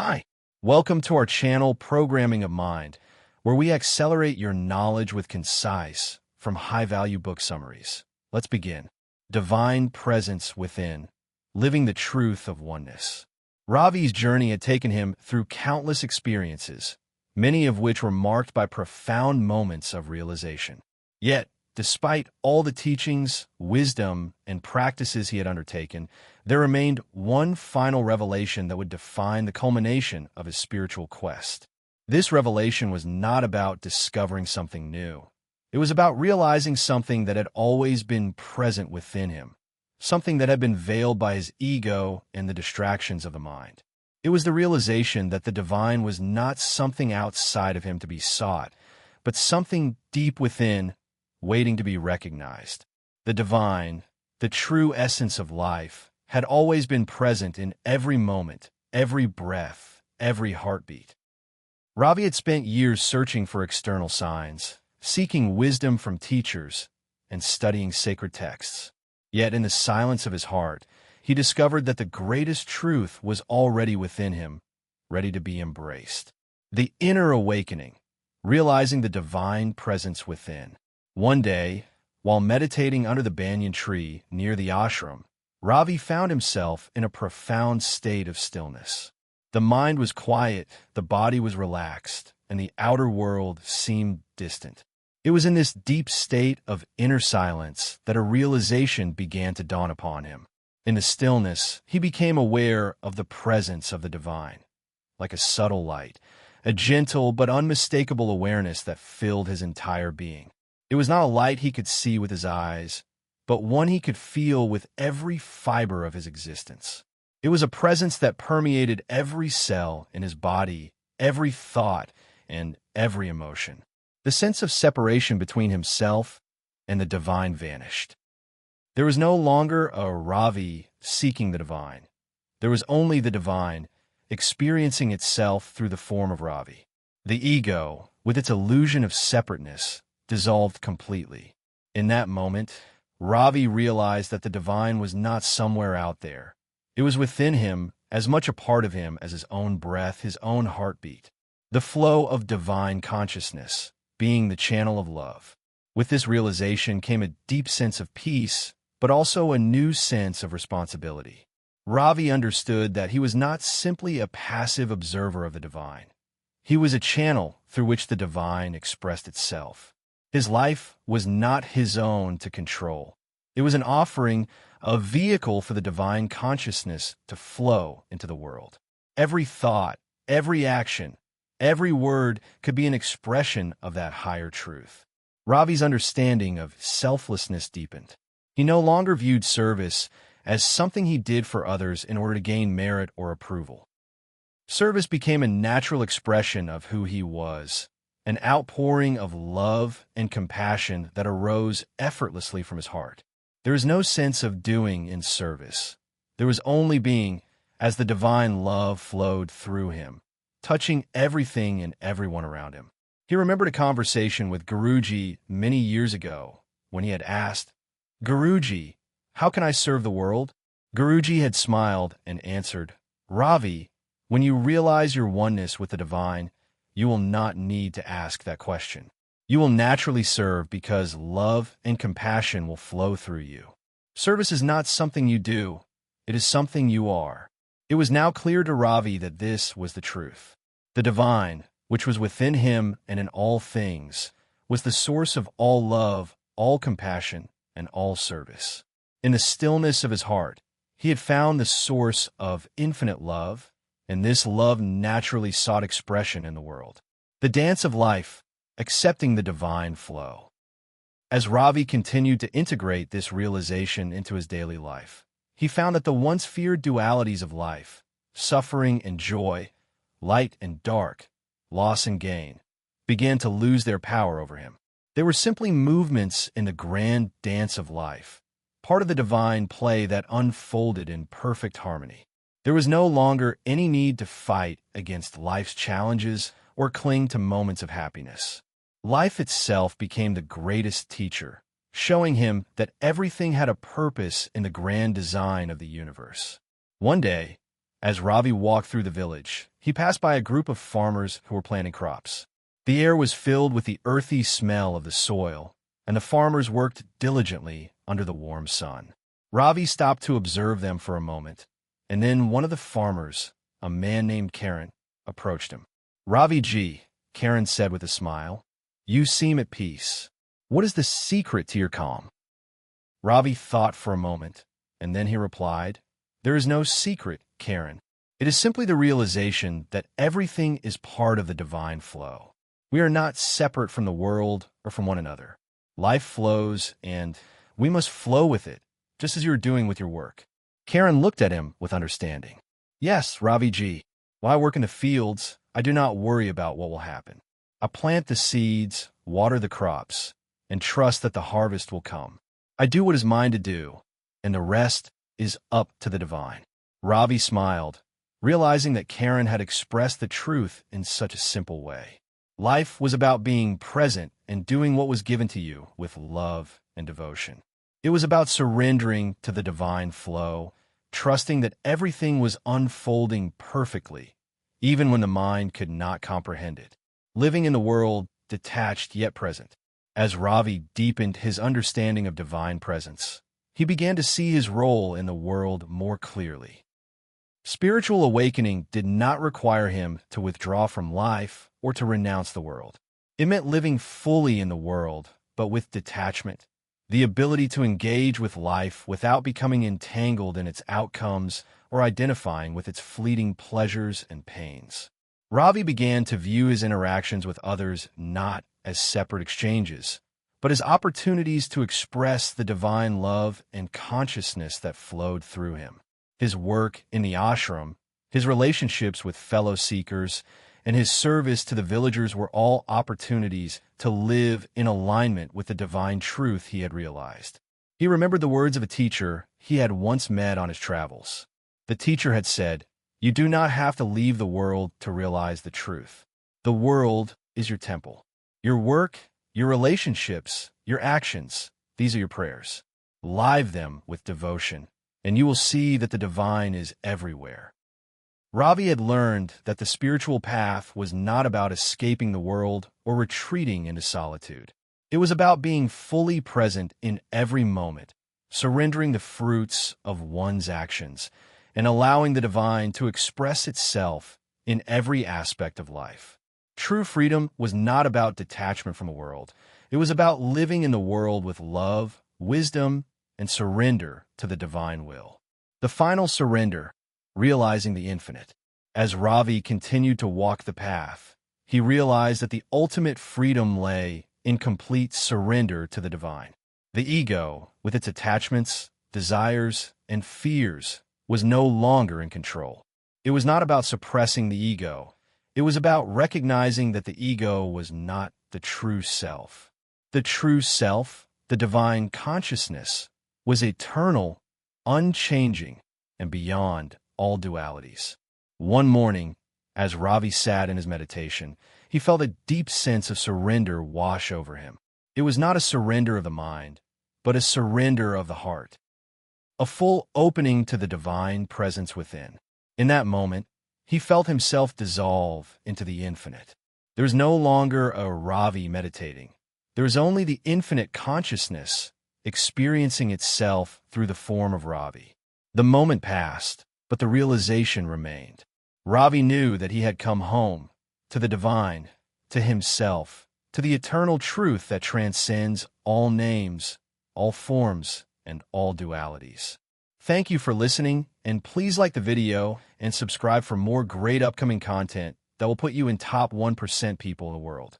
Hi, welcome to our channel, Programming of Mind, where we accelerate your knowledge with concise, from high-value book summaries. Let's begin. Divine Presence Within, Living the Truth of Oneness. Ravi's journey had taken him through countless experiences, many of which were marked by profound moments of realization. Yet, despite all the teachings, wisdom, and practices he had undertaken, there remained one final revelation that would define the culmination of his spiritual quest. This revelation was not about discovering something new. It was about realizing something that had always been present within him, something that had been veiled by his ego and the distractions of the mind. It was the realization that the divine was not something outside of him to be sought, but something deep within, waiting to be recognized. The divine, the true essence of life, had always been present in every moment, every breath, every heartbeat. Ravi had spent years searching for external signs, seeking wisdom from teachers, and studying sacred texts. Yet in the silence of his heart, he discovered that the greatest truth was already within him, ready to be embraced. The inner awakening, realizing the divine presence within. One day, while meditating under the banyan tree near the ashram, Ravi found himself in a profound state of stillness. The mind was quiet, the body was relaxed, and the outer world seemed distant. It was in this deep state of inner silence that a realization began to dawn upon him. In the stillness, he became aware of the presence of the divine, like a subtle light, a gentle but unmistakable awareness that filled his entire being. It was not a light he could see with his eyes, but one he could feel with every fiber of his existence. It was a presence that permeated every cell in his body, every thought, and every emotion. The sense of separation between himself and the divine vanished. There was no longer a Ravi seeking the divine. There was only the divine experiencing itself through the form of Ravi. The ego, with its illusion of separateness, dissolved completely. In that moment, Ravi realized that the divine was not somewhere out there. It was within him, as much a part of him as his own breath, his own heartbeat. The flow of divine consciousness, being the channel of love. With this realization came a deep sense of peace, but also a new sense of responsibility. Ravi understood that he was not simply a passive observer of the divine. He was a channel through which the divine expressed itself. His life was not his own to control. It was an offering, a vehicle for the divine consciousness to flow into the world. Every thought, every action, every word could be an expression of that higher truth. Ravi's understanding of selflessness deepened. He no longer viewed service as something he did for others in order to gain merit or approval. Service became a natural expression of who he was, an outpouring of love and compassion that arose effortlessly from his heart. There is no sense of doing in service. There was only being, as the divine love flowed through him, touching everything and everyone around him. He remembered a conversation with Guruji many years ago when he had asked, "Guruji, how can I serve the world?" Guruji had smiled and answered, "Ravi, when you realize your oneness with the divine, you will not need to ask that question. You will naturally serve because love and compassion will flow through you. Service is not something you do, it is something you are." It was now clear to Ravi that this was the truth. The divine, which was within him and in all things, was the source of all love, all compassion, and all service. In the stillness of his heart, he had found the source of infinite love, and this love naturally sought expression in the world. The dance of life, accepting the divine flow. As Ravi continued to integrate this realization into his daily life, he found that the once feared dualities of life, suffering and joy, light and dark, loss and gain, began to lose their power over him. They were simply movements in the grand dance of life, part of the divine play that unfolded in perfect harmony. There was no longer any need to fight against life's challenges or cling to moments of happiness. Life itself became the greatest teacher, showing him that everything had a purpose in the grand design of the universe. One day, as Ravi walked through the village, he passed by a group of farmers who were planting crops. The air was filled with the earthy smell of the soil, and the farmers worked diligently under the warm sun. Ravi stopped to observe them for a moment, and then one of the farmers, a man named Karen, approached him. "Ravi ji," Karen said with a smile, "you seem at peace. What is the secret to your calm?" Ravi thought for a moment, and then he replied, "There is no secret, Karen. It is simply the realization that everything is part of the divine flow. We are not separate from the world or from one another. Life flows, and we must flow with it, just as you are doing with your work." Karen looked at him with understanding. "Yes, Ravi ji. While I work in the fields, I do not worry about what will happen. I plant the seeds, water the crops, and trust that the harvest will come. I do what is mine to do, and the rest is up to the divine." Ravi smiled, realizing that Karen had expressed the truth in such a simple way. Life was about being present and doing what was given to you with love and devotion. It was about surrendering to the divine flow, trusting that everything was unfolding perfectly, even when the mind could not comprehend it. Living in the world, detached yet present. As Ravi deepened his understanding of divine presence, he began to see his role in the world more clearly. Spiritual awakening did not require him to withdraw from life or to renounce the world. It meant living fully in the world, but with detachment, the ability to engage with life without becoming entangled in its outcomes or identifying with its fleeting pleasures and pains. Ravi began to view his interactions with others not as separate exchanges, but as opportunities to express the divine love and consciousness that flowed through him. His work in the ashram, his relationships with fellow seekers, and his service to the villagers were all opportunities to live in alignment with the divine truth he had realized. He remembered the words of a teacher he had once met on his travels. The teacher had said, "You do not have to leave the world to realize the truth. The world is your temple. Your work, your relationships, your actions, these are your prayers. Live them with devotion, and you will see that the divine is everywhere." Ravi had learned that the spiritual path was not about escaping the world or retreating into solitude. It was about being fully present in every moment, surrendering the fruits of one's actions, and allowing the divine to express itself in every aspect of life. True freedom was not about detachment from the world. It was about living in the world with love, wisdom, and surrender to the divine will. The final surrender, realizing the infinite. As Ravi continued to walk the path, he realized that the ultimate freedom lay in complete surrender to the divine. The ego, with its attachments, desires, and fears, was no longer in control. It was not about suppressing the ego. It was about recognizing that the ego was not the true self. The true self, the divine consciousness, was eternal, unchanging, and beyond all dualities. One morning, as Ravi sat in his meditation, he felt a deep sense of surrender wash over him. It was not a surrender of the mind, but a surrender of the heart. A full opening to the divine presence within. In that moment, he felt himself dissolve into the infinite. There was no longer a Ravi meditating. There was only the infinite consciousness experiencing itself through the form of Ravi. The moment passed, but the realization remained. Ravi knew that he had come home, to the divine, to himself, to the eternal truth that transcends all names, all forms, and all dualities. Thank you for listening, and please like the video and subscribe for more great upcoming content that will put you in top 1% people in the world.